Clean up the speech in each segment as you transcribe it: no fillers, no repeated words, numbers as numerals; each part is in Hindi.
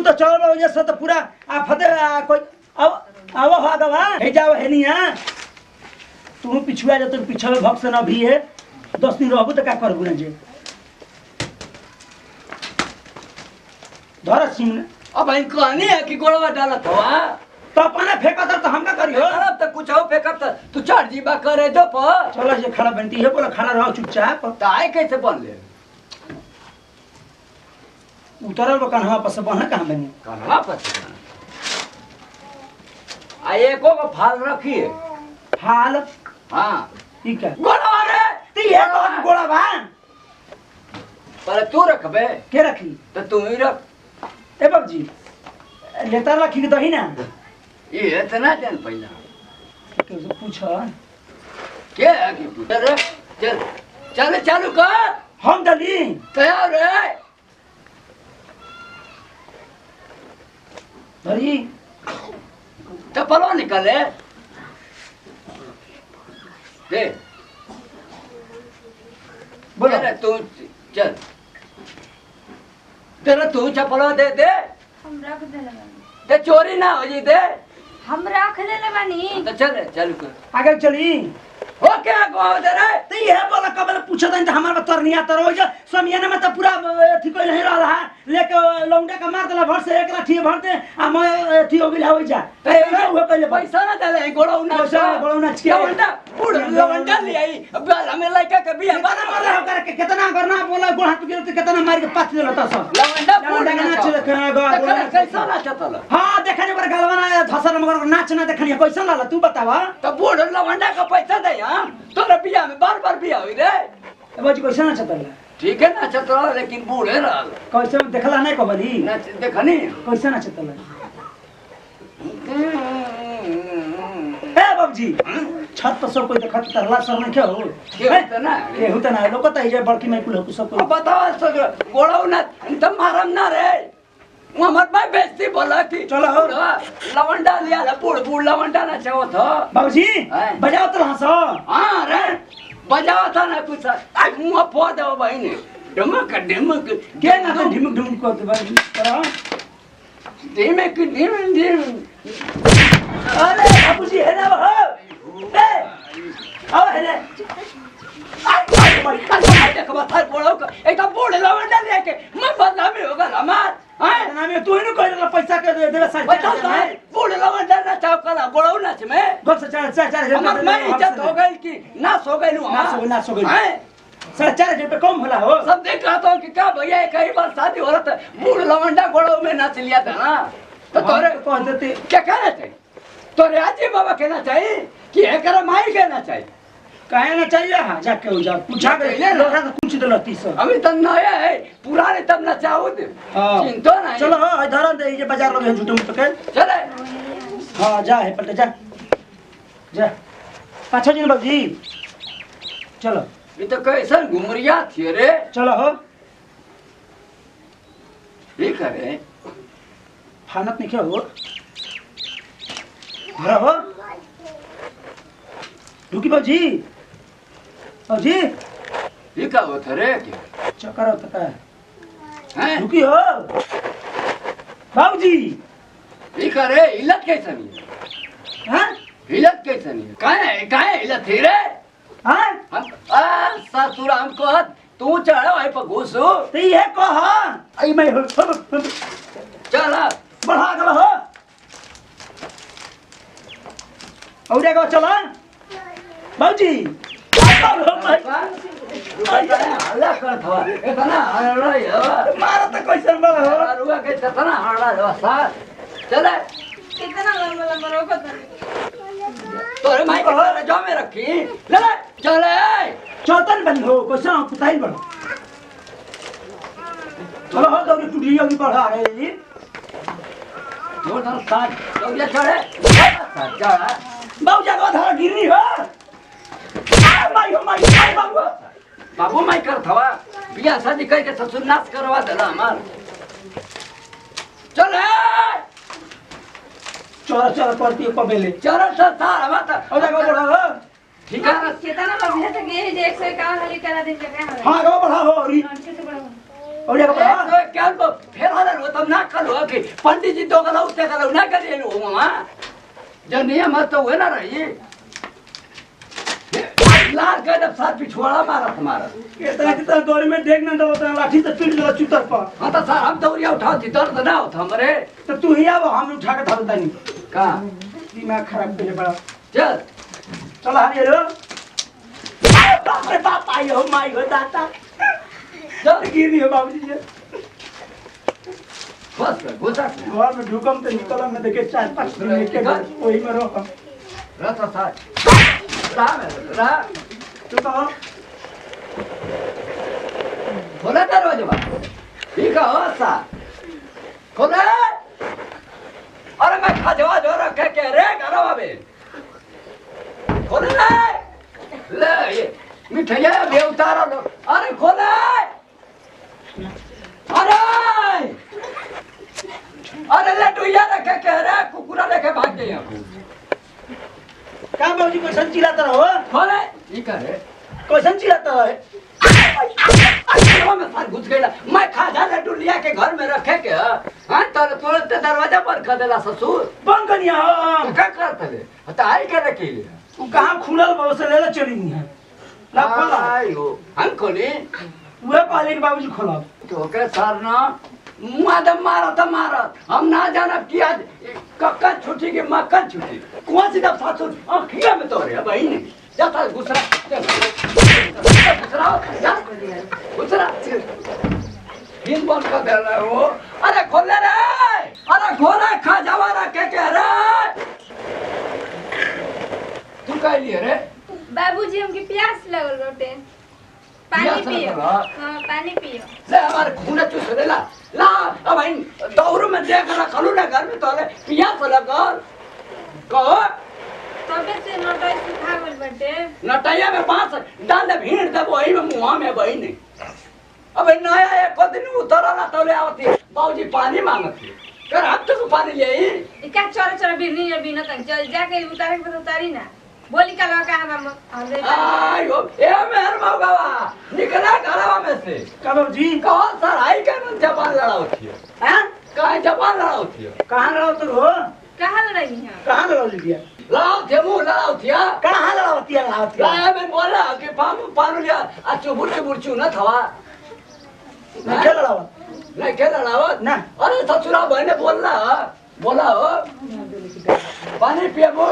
तो चलो वजह से तो पूरा आफते कोई अब हो गवा हे जाओ है नहीं है तू पिछुआ जा तो पीछे में भक्त से ना भी है 10 दिन रहबू तो का करबू ना जे धर सिंह अब इन कहनी है कि गोड़वा डालत हवा तो अपने फेंका तो हम का करियो अब तो कुछ हो फेंकब तो तू चढ़ जीबा करे दो पर चलो ये खड़ा बनती है बोला खड़ा रहो चुपचाप तो आए कैसे बन ले उतरल वो कन्हवा पर से बहना कहां बनी कन्हवा पर आ एको को फाल रखिए हाल हां ठीक है गोड़वा रे ती है कौन गोड़ा बा पर तू रखबे के रखी तो तू ही रख ए बाबूजी लेता रखी के दही ना ये इतना दिन पहला तो पूछ के है कि पूछ चल चल चालू कर हम डली तैयार है धरी चप्पलवा निकाले दे बोलो तेरा तू चल तेरा तू चप्पलवा दे दे हम रख देले बानी ते चोरी ना हो जी दे हम रख देले बानी तो चल चालू कर आगे चली हो क्या को दे रे तो ये बोला कबल पूछो तो हमारा तरनिया तर हो जा समियाने में तो पूरा अथी कोई नहीं रहा है लेके लौंडा का मार देला भर से एक लाठी भरते आ मैं अथी हो गेला हो जा ए वो पहले पैसा ना दे गोड़ा ना पैसा गोड़ा ना छिया लवंडा बूढ़ लवंडा ले आई अब हमें लड़का के बियाह कितना मार रहा कर के कितना करना बोला गोड़ हाथ गिरते कितना मार के पाथ देला ता सब लवंडा बूढ़ लवंडा नाच देखा गोड़ा कैसा नाचतल हां देखने पर गलवाना धसर मगर नाच ना देखनी कैसा लाला तू बतावा तो बूढ़ लवंडा का पैसा दे हां तोरा बियाह में बार बियाह हुई रे ए बाजी कैसा नाच चतला ठीक है नाचतल लेकिन बूढ़े रहल कैसे देखला नहीं कबली नाच देखनी कैसा नाच चतला ए बाबूजी छत पर सब कोई देखत तरला सब नहीं क्या हो के होता ना लोग तो है बड़की में कुल सब अब बताओ सब गोड़ा ना तुम मारम ना रे मोहम्मद भाई बेइज्जती बोला कि चलो हो लवंडा लिया ला बूढ़ लवंडा ना चाहो था बाबूजी बजाओ तो हंसो हां रे बजाओ था ना कुछ आ मुंह फोड़ दो भाई ने ढमक के ना तो ढिमक ढिमक को दे बाबूजी करो ढिमक अरे बाबूजी है ना हो ए आओ है ना एकदम बूढ़ लवंडा लेके मैं बदनामी होगा हमार ना में तू ही न कहला पैसा के दे देला साढ़े बता दो बूढ़ लवंडा ना चाव कला गोड़ाऊ नाच में गप से चार हमार मैं इज्जत हो गई कि नाश हो गई नाश हो गई 4.5 रुपए कम होला हो सब देख रहा था कि क्या भैया कई बार शादी हो रहा था बूढ़ लवंडा गोड़ाऊ में नाच लिया था ना तो तोरे कह देते क्या कहना चाहिए तोरे आजी बाबा कहना चाहिए कि एकरा माई कहना चाहिए काहे ना चाहिए हां जाके हो जा पूछा के लोटा तो पूछ देला 30 अभी तक नया है पुराने तब ना चाहो दे चिंता नहीं चलो इधर दे ये बाजार लोग झूठे मुठ के चले हां जा है पलटे जा जा पाछा जी बाबूजी चलो ये तो कैसा घुमरिया थी रे चलो हो ये करे फानत नहीं क्या हो भरा हो रुकी बाबूजी बाबूजी ये क्या होता रे क्या चक्कर होता है हैं रुकी हो बाबूजी ये करे इल्लत कैसा नहीं है हां इल्लत कैसा नहीं है काहे इल्लत थी रे हां हम ससुर हमको तू चढ़ो है पर घुसो तो ये कह आई मैं हो चल बढ़ा गल हो और एगो चला बाबूजी हल्ला कर था इतना हल्ला है मारा तो कैसे बड़ा हो रुआ के इतना हल्ला है साथ चले कितना लंबा लंबा रोको तोरे माई को जो में रखी ले चले चौतन बन हो कैसे कुताई बड़ चलो हो दौड़ी टूटी होगी बढ़ा है जी वो ना साथ तो ये चढ़े चढ़ा बाबू जागो धारा गिरनी हो माई हो माई बाबू बाबू माई कर थवा बियाह शादी करके ससुर नाश करवा देला हमार चले चोरा चोरा पड़ती है पबेले चलो सारा बात और जागो बढ़ा हो ठीक है कितना बढ़िया से गए जे 151 खाली करा दिन के हां गो बढ़ा हो और कैसे बढ़ा और जागो बढ़ा तो क्या को फेर हाल हो तब ना कर हो कि पंडित जी तो गला उठते गला ना करिए लो मामा जो नियम है तो हुए ना रही लाल का जब साथ पिछवाड़ा मारा तुम्हारा कितना गवर्नमेंट देख ना दो लाठी से पीट लो चुतर पर। हाँ तो सर हम दौड़िया उठाओ थी दर्द ना होता हमारे तो तू ही आओ हम उठा के धरता नहीं कहाँ दिमाग खराब कर बड़ा। चल चल हरियर हो बाप रे बाप आई हो माई हो दाता चल गिरी हो बाबूजी जी बस घुसा घर में ढुकम तो निकलम में देखे 4-5 दिन में के वही में रहो रहता था राम है रहा तू तो खोला दरवाजा बा ठीक है हो सा खोले अरे मैं खजवा जो रखे के रे घरवा में खोले ले ये मिठाइया भी उतारा लो अरे खोले अरे लड्डूया रखे के रे कुकुरा लेके भाग गए का बाबूजी क्वेश्चन चिल्लाता रहो खोले ये करे क्वेश्चन चिल्लाता रहे में साथ घुस गया मैं खाजा लड्डू लिया के घर में रखे के हां तर तुरंत दरवाजा पर कर देला ससुर बंद करिया हो क्या करते ले तो आई के रखी तू कहां खुलल बाबू से ले ले चली नहीं है ना खोला आयो हम खोली वो कहले कि बाबूजी खोला तो के सर ना मादम मारा हम ना जाना कि आज कक्का छुट्टी के मक्कन छुट्टी कौन सी दब सासुर आखिया में तो रे भाई नहीं जाता गुसरा गुसरा हिंद बंद कर दे रहे हो अरे खोले रे अरे खोले खा जावा रखे के रे तू कह लिए रे बाबूजी हमके प्यास लगल रोटे पानी प्यास पियो लगल? हाँ पानी पियो ले हमारे खून चूस दे ला अब भाई दौड़ में देख रखलू ना घर में तोले पियास लगल कहो तबे से नटाई सुखा गल बटे नटैया में बांस डाल दे भीड़ दे वही में मुंह में बही नहीं अब नया एक दिन उतरा ना तोले आवती बाबूजी पानी मांगती कर अब तो पानी ले आई इका चोरा बिरनी या बिना तक चल जाके उतारे के उतारी ना बोली कलवा कहां हमरे आयो ए मेहर मौगावा निकला घरवा में से का बाबूजी कहो सर आई के न जापान लड़ावती है हैं कहां जापान लड़ावती है कहां लड़ाओ तू हो कहां लड़ाई है कहां लड़ाओ लिया लड़ावती मुंह लड़ावती है कहां लड़ावती है गाय में बोला कि पान लिया आ चुबुर चू न थवा मैं क्या लड़ावा नहीं क्या लड़ावत ना अरे ससुरा बहने बोला हो पानी पियाबो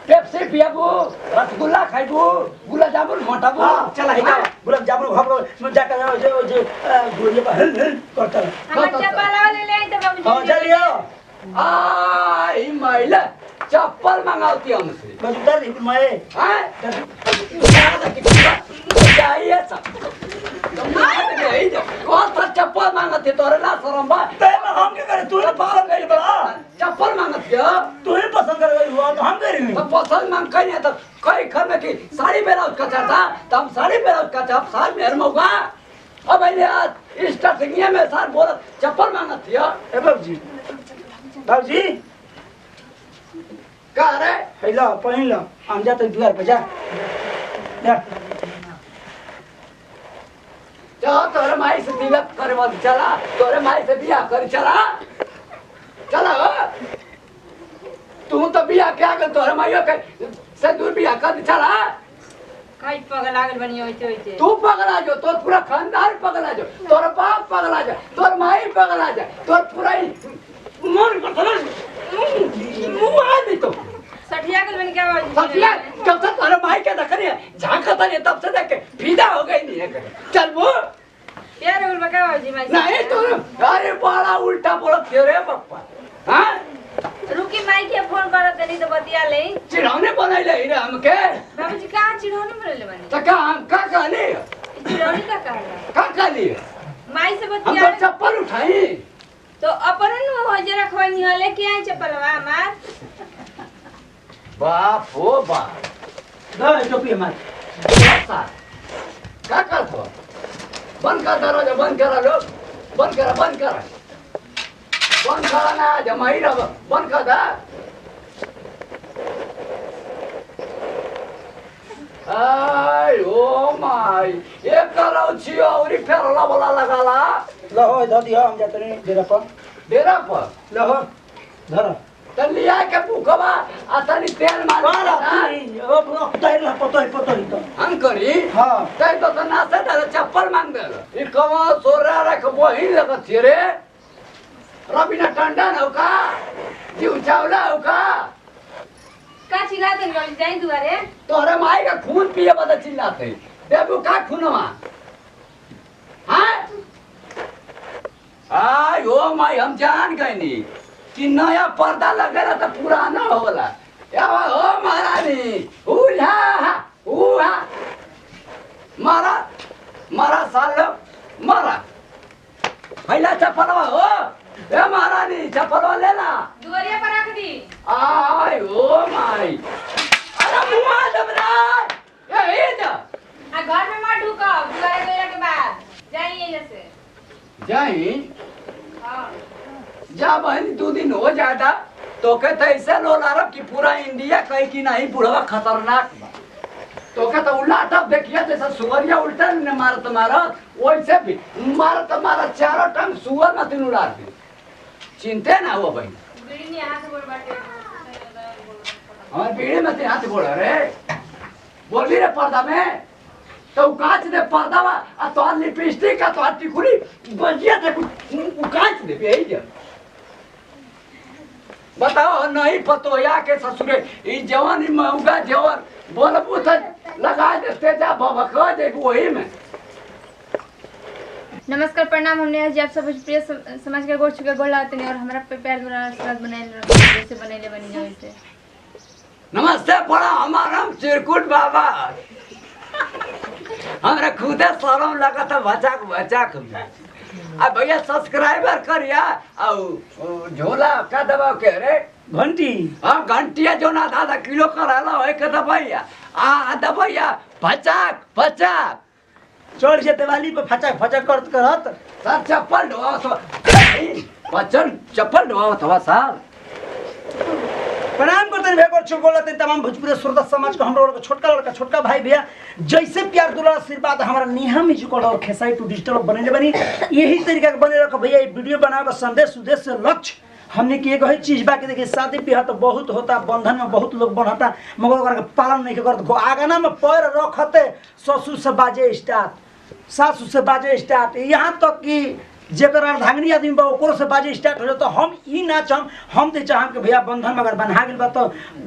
पेप्सी पियाबो रसगुल्ला खाइबो गुलाब जामुन मोटाबो हां चल है का गुलाब जामुन खाबो मैं जाकर जो गोलियां पर हिल करता है हम चप्पल ले ले तो बाबूजी हां चलियो आई महिला चप्पल मंगाती हमसे बस उधर ही मैं हैं ज्यादा कितना चाहिए सब कौन सा चप्पल मांगते तोरे ना शरम बा ते हम के करे तू पसंद कर बड़ा चप्पल मांगत क्या तू ही पसंद कर गई हुआ तो हम करेंगे तो पसंद मांग कहीं तो कई घर में की साड़ी ब्लाउज का चाहता तो हम साड़ी ब्लाउज का चाह साल में हरमौगा अब पहले आज स्टार्टिंग में सार बोल चप्पल मांगत क्या ए बाबूजी का रे हेलो पहन लो हम जाते द्वार पे जा जा तोरे माई से तिलक करे मत चला तोरे माई से बियाह कर चला तू तो बियाह क्या कर तोरे माईयो के से दूर बियाह कर चला कई पगला गल बनी होइते तू पगला जो तोर पूरा खानदान पगला जो तोर बाप पगला जा तोर माई पगला जा तोर पूरा मन को मुंह आ नहीं तो सठिया गल बनी क्या बाबूजी सतिया जब तक तोरे माई के देख रही है झांकता नहीं तब से देख के फीदा हो गई नहीं है चल वो प्यार बोल बका बाबूजी मैं नहीं तो अरे बड़ा उल्टा बोलत क्यों रे पप्पा हां रुकी माई के फोन करत तनी तो बतिया ले चिढ़ौने बनाइले रे हमके बाबूजी कहां चिढ़ौनी बोले बनी तो का हम का कहले चिढ़ौनी का कहला का कहली माई से हम बतिया तो चप्पल उठाई तो अपन हो जे रखवानी हो लेके आई चप्पलवा हमार बाप हो बाप दे टोपी मार ऐसा क्या कर तो बंद कर दरवाजा बंद करा लो बंद करा ना जमाई रहो बंद कर दा आई ओ माई ये करो छियो और फेरला बोला लगाला लो हो धो दियो हम जाते नहीं डेरा पर डेरा पर लो धर त लिया के भूखबा आ तनी तेल मार बाला तू ओ तैर ला पतो तो हम करी हां तै तो त नासे त चप्पल मांग दे ई कवा सोरा रख वही लगत छे रे रबिना टंडन हो का जीव चावला हो का चिल्ला देन गली जाई दुआरे तोरे माई का खून पिए बदा चिल्लाते देबू का खूनवा हां आय ओ माई हम जान गए नी कि नया पर्दा लगेला तो पुराना होला या हो महारानी उहा मारा मारा साल मारा पहला चप्पलवा हो ए महारानी चप्पलवा लेला दुआरिया पर रख दी आय ओ माई अरे मुआ दबरा ए जा आ घर में मत ढुको दुआरे गया के बाद जाइए जैसे जाई हां जा बहन 2 दिन हो जाता तो कहते ऐसे लोग अरब की पूरा इंडिया कहे कि नहीं बुढ़वा खतरनाक बा तो कहते उल्टा देखिए जैसे सुअरिया उल्टा ने मारत वैसे भी मारत चारों टांग सुअर न तीन उड़ा दी चिंते ना हो बहन बीड़ी ने हाथ बोल बाटे हमारे बीड़ी में हाथ बोला रे बोली रे पर्दा में तो काच दे पर्दा आ तो लिपस्टिक का तो टिकुली बजिया दे काच दे यही जा बताओ नहीं पतो या के ससुरे ई जवानी मौगा जवर बोलबू त लगा देते जा भभका दे वही में। नमस्कार प्रणाम। हमने आज आप सब प्रिय समाज के गोड़ चुके गोड़ लागते और हमरा पे प्यार द्वारा स्वाद बनाए जैसे बनेले बनी जाए से नमस्ते बड़ा हमारा चिरकुट बाबा हमरा खुदे शरम लगता बचाक अब भैया सब्सक्राइबर करिया और झोला का दबाव के रे घंटी हम घंटिया जो ना आधा किलो कराला है के दबाइया दबाइया बचाक चढ़ जे दिवाली पे फचक करत सर चप्पल ढोआ तो बच्चन चप्पल ढोआ तो सर प्रणाम करते भेगोर चुगोलते तमाम भोजपुरी श्रोता समाज को हमरा लोग छोटका लड़का छोटका भाई भैया जैसे प्यार दुलार आशीर्वाद हमारा नेहा म्यूजिकल और खेसाई टू डिजिटल बनेले बनी यही तरीका के बने रखो भैया। ये वीडियो बनावे का संदेश उद्देश्य लक्ष्य हमने की एक ही चीज बाकी देखिए शादी ब्याह तो बहुत होता बंधन में बहुत लोग बनता मगर ओकरा के पालन नहीं करत आगना में पैर रखते ससुर से बाजे स्टार्ट सासू से बाजे स्टार्ट यहाँ तक कि जेकर अर्धांगिनी आदमी बा ओकरो से बाजे स्टार्ट हो जाए तो हम ई ना हम तो चाहम कि भैया बंधन में अगर बन्हा गेल बा तो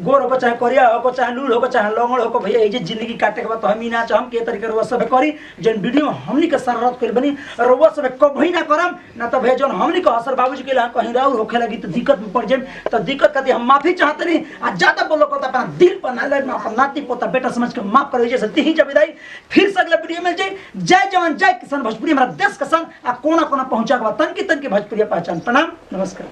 गोर हो चाहे करिया हो चाहे लूल हो चाहे लंगड़ हो भैया ये जिंदगी काटे के बा तो हम ई ना चाहम कि तरीके रुआ सब करी जन वीडियो हमनी के शरारत कर बनी रुआ सब कभी ना करम ना तो भैया जन हमनी के असर बाबूजी के कहीं राउर होखे लगी तो दिक्कत में पड़ जाए तो दिक्कत करती हम माफी चाहते नहीं आ ज्यादा बोलो करता अपना दिल पर ना लगे अपना नाती पोता बेटा समझ के माफ करो जैसे ती जब विदाई फिर से अगला वीडियो मिल जाए। जय जवान जय किसान भोजपुरी हमारा देश का सन आ कोना कोना पहुंचा के तन की भोजपुरी पहचान। प्रणाम नमस्कार।